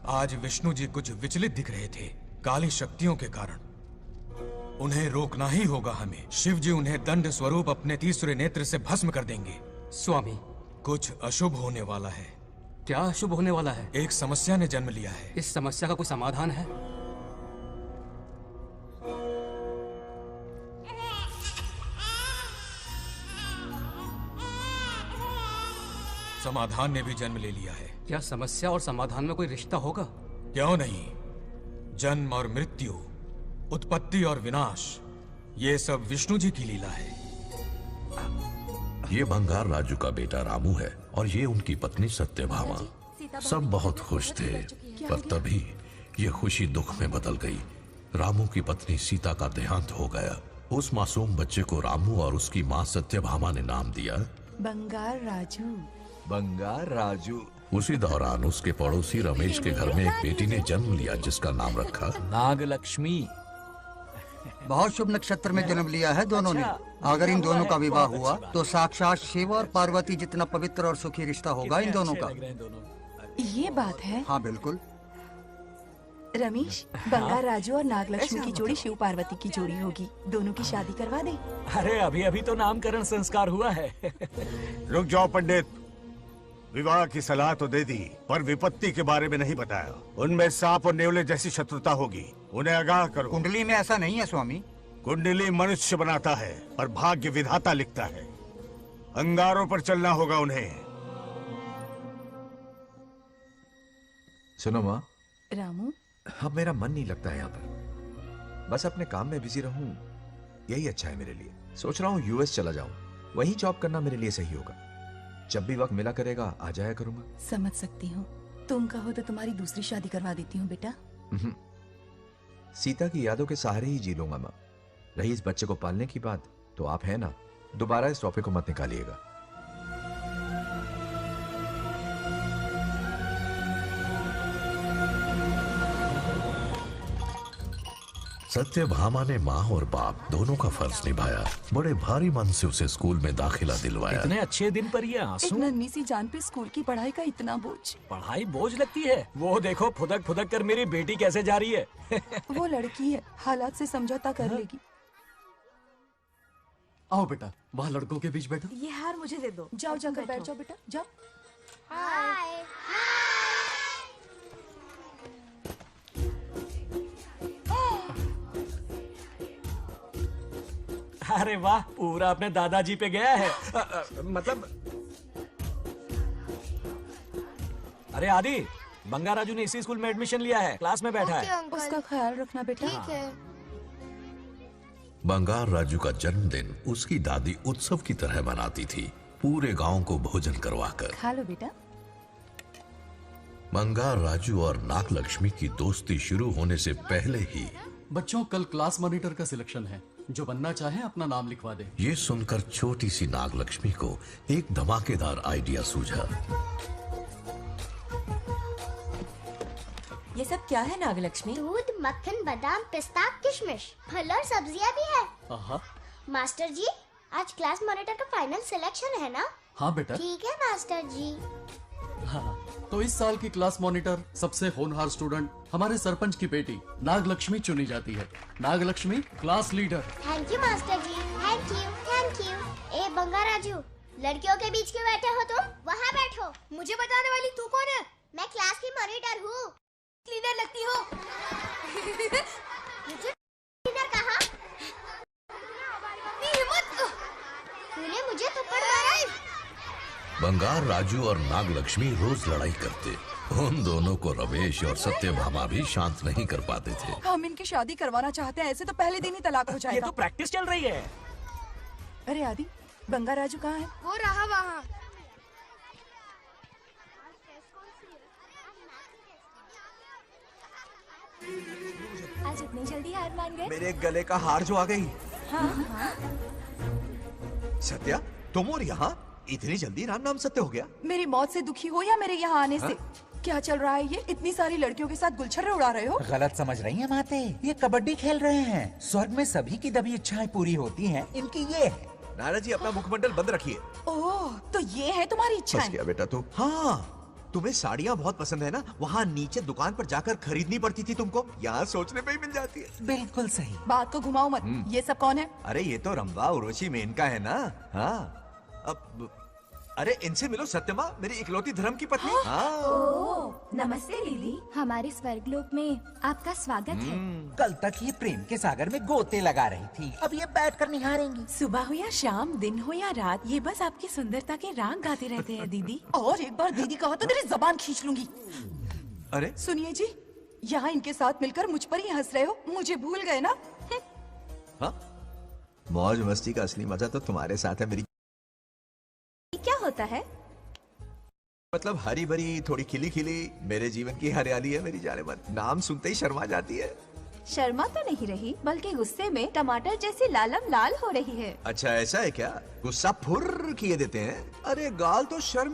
आज विष्णु जी कुछ विचलित दिख रहे थे काली शक्तियों के कारण। उन्हें रोकना ही होगा हमें। शिव जी उन्हें दंड स्वरूप अपने तीसरे नेत्र से भस्म कर देंगे। स्वामी, कुछ अशुभ होने वाला है। क्या अशुभ होने वाला है? एक समस्या ने जन्म लिया है। इस समस्या का कोई समाधान है? समाधान ने भी जन्म ले लिया है। क्या समस्या और समाधान में कोई रिश्ता होगा? क्यों नहीं। जन्म और मृत्यु, उत्पत्ति और विनाश, ये सब विष्णु जी की लीला है। ये बंगार राजू का बेटा रामू है और ये उनकी पत्नी सत्यभामा। सब बहुत खुश थे, पर तभी ये खुशी दुख में बदल गई। रामू की पत्नी सीता का देहांत हो गया। उस मासूम बच्चे को रामू और उसकी माँ सत्यभामा ने नाम दिया बंगार राजू। बंगार राजू। उसी दौरान उसके पड़ोसी रमेश के घर में एक बेटी ने जन्म लिया जिसका नाम रखा नागलक्ष्मी। बहुत शुभ नक्षत्र में जन्म लिया है दोनों ने। अगर इन दोनों का विवाह हुआ तो साक्षात शिव और पार्वती जितना पवित्र और सुखी रिश्ता होगा इन दोनों का। ये बात है। हाँ बिल्कुल। रमेश, बंगार राजू और नागलक्ष्मी की जोड़ी शिव पार्वती की जोड़ी होगी। दोनों की शादी करवा दे। अरे अभी अभी तो नामकरण संस्कार हुआ है। रुक जाओ पंडित, विवाह की सलाह तो दे दी पर विपत्ति के बारे में नहीं बताया। उनमें सांप और नेवले जैसी शत्रुता होगी, उन्हें आगाह करो। कुंडली में ऐसा नहीं है स्वामी। कुंडली मनुष्य बनाता है और भाग्य विधाता लिखता है। अंगारों पर चलना होगा उन्हें। सुनो माँ, रामू, अब मेरा मन नहीं लगता है यहाँ पर। बस अपने काम में बिजी रहूं, यही अच्छा है मेरे लिए। सोच रहा हूँ यूएस चला जाऊं, वहीं जॉब करना मेरे लिए सही होगा। जब भी वक्त मिला करेगा आ जाया करूंगा। समझ सकती हूँ। तुम कहो तो तुम्हारी दूसरी शादी करवा देती हूँ बेटा। सीता की यादों के सहारे ही जी लूंगा माँ। रही इस बच्चे को पालने की बात, तो आप है ना, दोबारा इस टॉपिक को मत निकालिएगा। सत्यभामा ने माँ और बाप दोनों का फर्ज निभाया। बड़े भारी मन से उसे स्कूल में दाखिला दिलवाया। इतने अच्छे दिन पर ये आंसू। एक नन्ही सी जान पे स्कूल की पढ़ाई का इतना बोझ। पढ़ाई बोझ लगती है? वो देखो फुदक फुदक कर मेरी बेटी कैसे जा रही है। वो लड़की है, हालात से समझौता कर लेगी। आओ बेटा, वहाँ लड़कों के बीच बैठो। ये हार मुझे दे दो। जाओ जाकर बैठ जाओ बेटा, जाओ। हाय। अरे वाह, पूरा अपने दादाजी पे गया है। मतलब अरे आदि, बंगार राजू ने इसी स्कूल में एडमिशन लिया है, क्लास में बैठा है। उसका ख्याल रखना बेटा। ठीक है। बंगार राजू का जन्मदिन उसकी दादी उत्सव की तरह मनाती थी, पूरे गांव को भोजन करवाकर। खा लो बेटा। बंगार राजू और नागलक्ष्मी की दोस्ती शुरू होने से पहले ही बच्चों, कल क्लास मॉनिटर का सिलेक्शन है। जो बनना चाहे अपना नाम लिखवा दे। ये सुनकर छोटी सी नागलक्ष्मी को एक धमाकेदार आइडिया सूझा। ये सब क्या है नागलक्ष्मी? दूध, मक्खन, बादाम, पिस्ता, किशमिश, फल और सब्जियां भी है। आहा। मास्टर जी, आज क्लास मॉनिटर का फाइनल सिलेक्शन है ना? हाँ बेटा। ठीक है मास्टर जी। हाँ, तो इस साल की क्लास मॉनिटर सबसे होनहार स्टूडेंट हमारे सरपंच की बेटी नागलक्ष्मी चुनी जाती है। Nagalakshmi class leader. Thank you master ji, thank you thank you. ए बंगार राजू, लड़कियों के बीच क्यों बैठे हो तुम? वहाँ बैठो। मुझे बताने वाली तू कौन है? मैं क्लास की मॉनिटर हूँ। लीडर लगती हो। मुझे लीडर कहा? हिम्मत। तूने मुझे थप्पड़ मारा। बंगार राजू और नागलक्ष्मी रोज लड़ाई करते। उन दोनों को रमेश और सत्यभामा भी शांत नहीं कर पाते थे। हम इनकी शादी करवाना चाहते हैं, ऐसे तो पहले दिन ही तलाक हो जाएगा। ये तो प्रैक्टिस चल रही है। अरे आदि, बंगार राजू कहाँ है? वो रहा वहाँ। आज इतनी जल्दी हार मान गए? मेरे गले का हार जो आ गई। हाँ। सत्या, तुम और यहाँ इतनी जल्दी राम नाम सत्य हो गया? मेरी मौत से दुखी हो या मेरे यहाँ आने से? क्या चल रहा है ये? इतनी सारी लड़कियों के साथ गुलछर्रे उड़ा रहे हो? गलत समझ रही हैं माते, ये कबड्डी खेल रहे हैं। स्वर्ग में सभी की दबी इच्छाएं पूरी होती हैं, इनकी ये है। नाना जी, अपना मुखमंडल बंद रखिए। ओह, तो ये है तुम्हारी इच्छाएं? बस क्या बेटा तू? हाँ, तुम्हें साड़ियाँ बहुत पसंद है ना, वहाँ नीचे दुकान पर जाकर खरीदनी पड़ती थी तुमको, यहाँ सोचने पे ही मिल जाती है। बिल्कुल सही। बात को घुमाओ मत। ये सब कौन है? अरे ये तो रंभा उर्वशी मेनका है ना। हाँ अब अरे इनसे मिलो, सत्यमा मेरी इकलौती धर्म की पत्नी। हाँ नमस्ते दीदी। हमारे स्वर्गलोक में आपका स्वागत है। कल तक ये प्रेम के सागर में गोते लगा रही थी, अब ये बैठकर निहारेंगी। सुबह हो या शाम, दिन हो या रात, ये बस आपकी सुंदरता के राग गाते रहते हैं दीदी। और एक बार दीदी कहा तो तेरी जबान खींच लूंगी। अरे सुनिए जी, यहाँ इनके साथ मिलकर मुझ पर ही हंस रहे हो, मुझे भूल गए ना? हाँ, मौज मस्ती का असली मजा तो तुम्हारे साथ है मेरी। क्या होता है? मतलब हरी भरी थोड़ी खिली खिली मेरे जीवन की हरियाली है मेरी जाने मन। नाम सुनते ही शर्मा जाती है। शर्मा तो नहीं रही, बल्कि गुस्से में टमाटर जैसी लालम लाल हो रही है। अच्छा ऐसा है क्या? गुस्सा फुर्र किए देते हैं। अरे गाल तो शर्म